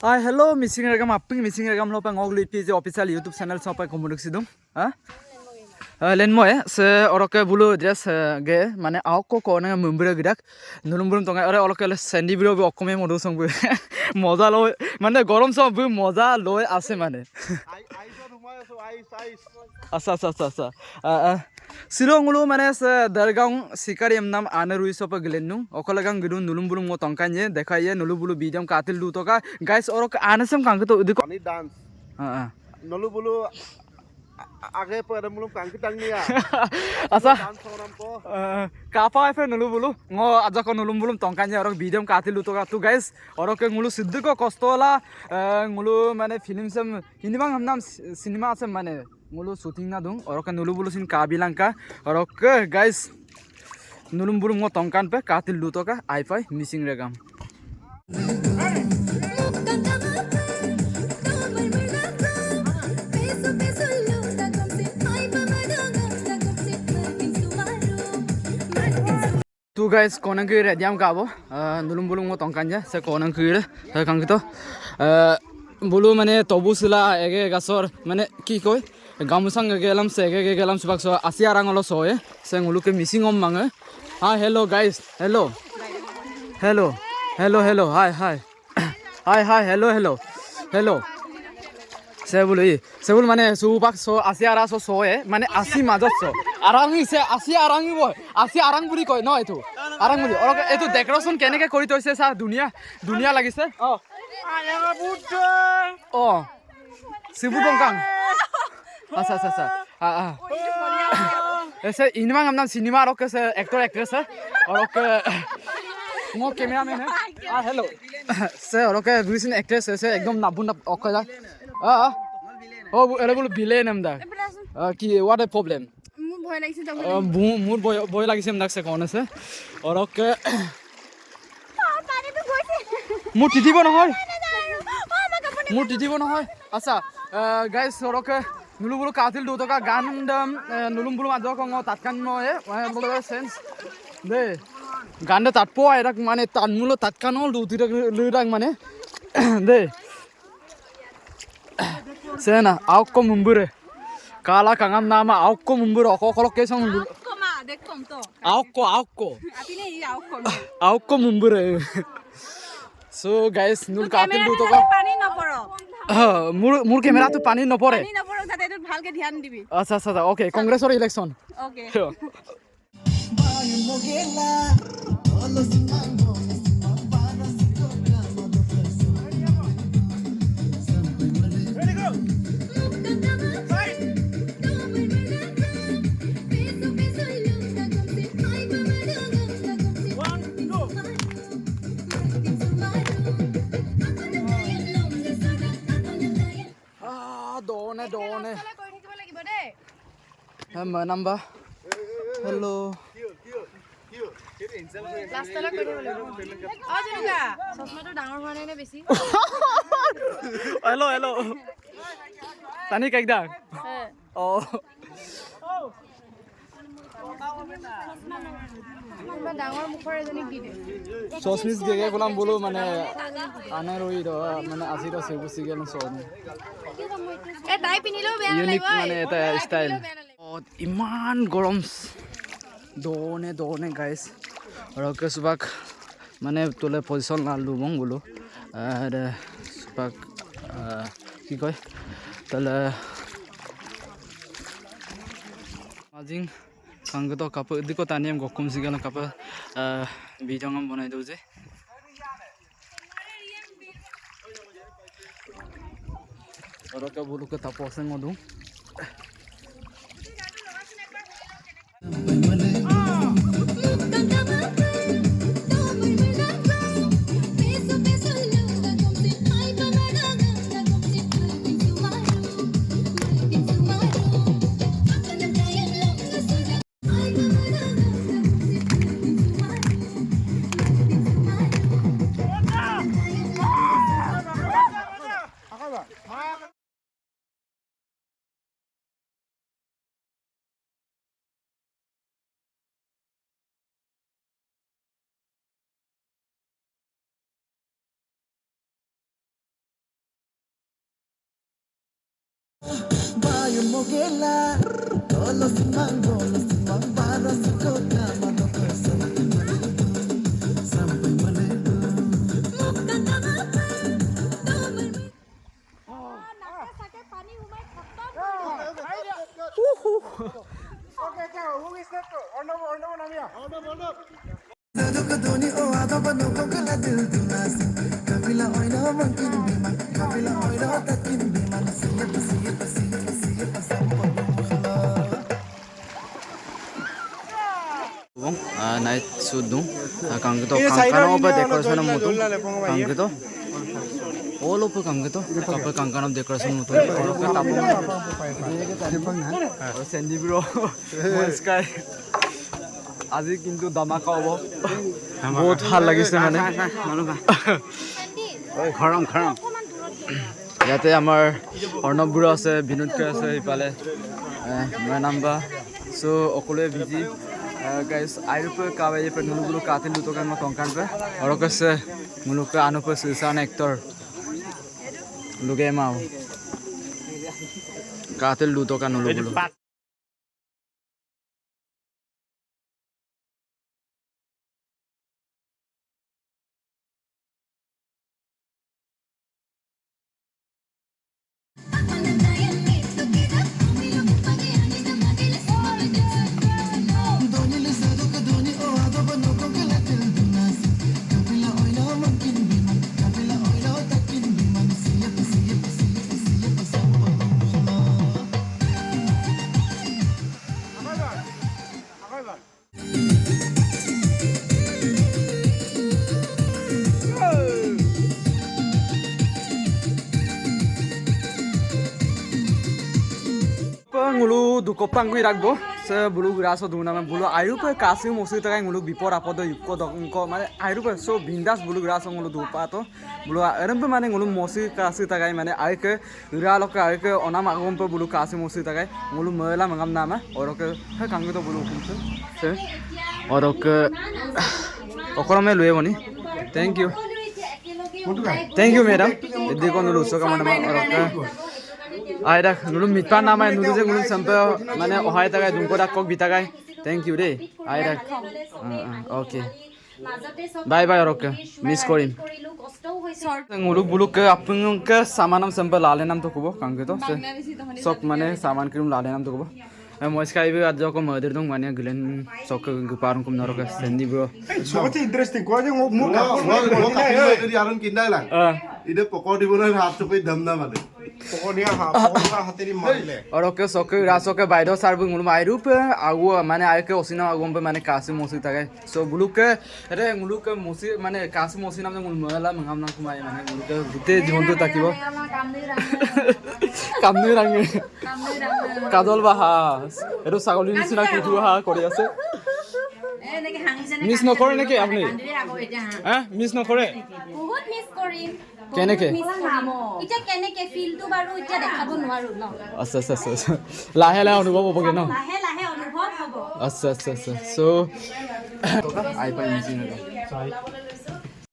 Hi, hello, missing regam apping missing regam lo pang ogli pj official YouTube channel so pa komoduk sidum ha len moy se oroke bulu dress ge mane auk ko na mumbure gidak nulumburum tonga ore oroke sandy biro bi okome modu song bu moza lo mane gorom so bu moza loy ase mane asa Silongulu manes dargang sikariam nam anerui sopa gelenu okolagang gedun nulumbulum mo tongkanye dekhaye nulubulu bijam katil du toka guys orok anesam kang to diko ani dance nulubulu age pada mulum kang kitang niya asa dance program ko kapa fe nulubulu ngo ajako nulumbulum tongkanye orok bijam katil du toka tu guys orok ngulu siddiko kostola ngulu mane film sam hinibang hamnam cinema asem mane ngulu shooting na dung orok nulubulu sin kabilangka orok guys nulumbulum mo tongkan pe katil du toka ipai missing regam tu guys konang kiri diam kabo nulumbulum mo tongkan ja se konang kiri kang kito bulu mane tobusila ege gasor mane ki koi gamusang gelam se ege gelam subak so asiarang lo so e se ngulu ke missing om mange ha hello guys hello hi hello sebul mane subak so asiara so e mane asi majot so arangi se asi arangi boy asi arang buri koi no etu arang buri orok etu decoration keneke kori toise sa dunia lagise ayang buddha sibu dongkang asa ऐसे इनमें हम नाम cinema रोक से actor actress है और okay वो cameraman है hello से और ओके रिसेंट एक्ट्रेस है से एकदम नाबुन ओके दा ओ एले बोल बिले नाम दा कि व्हाट अ प्रॉब्लम मुर भय লাগিছে তো मुर भय লাগিছে हम से कौन है और ओके पानी तो গৈছে मुर टिटिबो নহয় मुर टिटिबो নহয় अच्छा गाइस और okay nulubulu katil du toka gandam nulumbulu adok ngo tatkan no e bolo sense de ganda tatpo erak mane tanmulo tatkan ol du tirak mane de sena aukko mumbure kala kangam nama aukko mumbure okokolo kesong কমা দেখম তো aukko আপনি এই আউকম aukko mumbure so guys nul katil du toka পানি নপড়ো মোৰ কেমেৰাটো পানী নপৰে পানি নপড়ো যাতে এটো ভালকে ধ্যান দিবি আচ্ছা ওকে কংগ্ৰেছৰ ইলেকশ্যন ওকে দনে কৰি থাকিব লাগিব দেই number hello লাষ্টলৈ কৰি থাকিব লাগিব জুনুকা চশমাটো ডাঙৰ হোৱা নাই নে বেছি hello tani kaida oh ডাঙৰ মুখৰ এজনীক দি দে চশমিস গেগে গোলাম বলো মানে আনার ওই মানে আজির সেবু সিগেল সন এ তাই পিনিলেও বেয়া ইউনিক নালাগিব মানে এটা স্টাইল ইমান গরম দনে গাইস রকে সুবাক মানে তোলে পজিশন লালু বং বলো আর সুবাক কি কয় তাহলে আজিং কাংগত কাপ দিকো তানিয়াম গকুম সিগাল কাপ বিজংম বনাই দউ যে রকে বলুকে তাপসে মদু naik sudung kang gitu kangkano apa dekorasi mutu kang gitu all over kang gitu kapal kangkano dekorasi mutu orang ke tapung Sandy bro sky আজি কিন্তু ধামাকা হ'ব বহুত ভাল লাগিছে মানে খৰম ইয়াতে আমাৰ অৰ্ণৱ বুঢ়া আছে বিনোদ কে আছে ইফালে মই নাম্বা সো অকলে বিজি गाइस आयु पे कावे पे नुलुगुलु कातिल लुतो का मैं कंकान पे और कैसे मुलुक का आनो पे सिलसान एक्टर लुगे माओ कातिल लुतो का नुलुगुलु ngulu dukopang gue ragbo se bulu graso duna me bulu ayu pe kasi musi takai ngulu bipor apodo yukko dongko mane ayu pe so bindas bulu graso ngulu dupa to bulu erem pe mane ngulu musi kasi takai mane ayu ke ira loka ayu ke onam agom pe bulu kasi musi takai ngulu mela mangam nama oroke he kangi to bulu kunse se oroke okorome luye boni thank you madam ediko ngulu so ka mane oroke Ayra नुलुम मिटपा नामाय नुलु जे नुलुम संपे माने ओहाय तागाय दुंको दा कक बितागाय thank you रे आयरा okay bye bye okay miss करिम मुलुक बुलुक के अपन के सामानम संपे लाले नाम तो कुबो कांगे तो सब माने सामान क्रीम लाले नाम तो कुबो मोस्काइबे आज को मदर दं माने गलेन सक गपारन कुम नरक सेंदी ब्रो सबसे इंटरेस्टिंग को जे मु काफी आरन किंदाला इदे पको दिबोन हाथ तो पे दमना माने पकोनिया हातेरी मारले और ओके सक रासो के बाइडो सार बुंगुल माइरु पे आगु माने आय के ओसिना आगुम पे माने कासी मोसी तागे सो बुलुक के रे मुलुक के मोसी माने कासी मोसी नाम मुल मला मंगाम नाम कुमाय माने मुलुक के गुते जीवन तो ताकिबो कामने रांगे काजल बाहा এটো ছাগলী নিচিনা কুটু হা কৰি আছে মিস নকৰে নেকি আপুনি হ্যাঁ মিস নকৰে বহুত মিস কৰিম কেনেকে ইটা কেনেকে ফিলটো বাৰো ইটা দেখাব নোৱাৰো ন আচ্ছা লাহে লাহে অনুভৱ হ'বগে ন লাহে লাহে অনুভৱ হ'ব আচ্ছা সো আই পাই মিছিং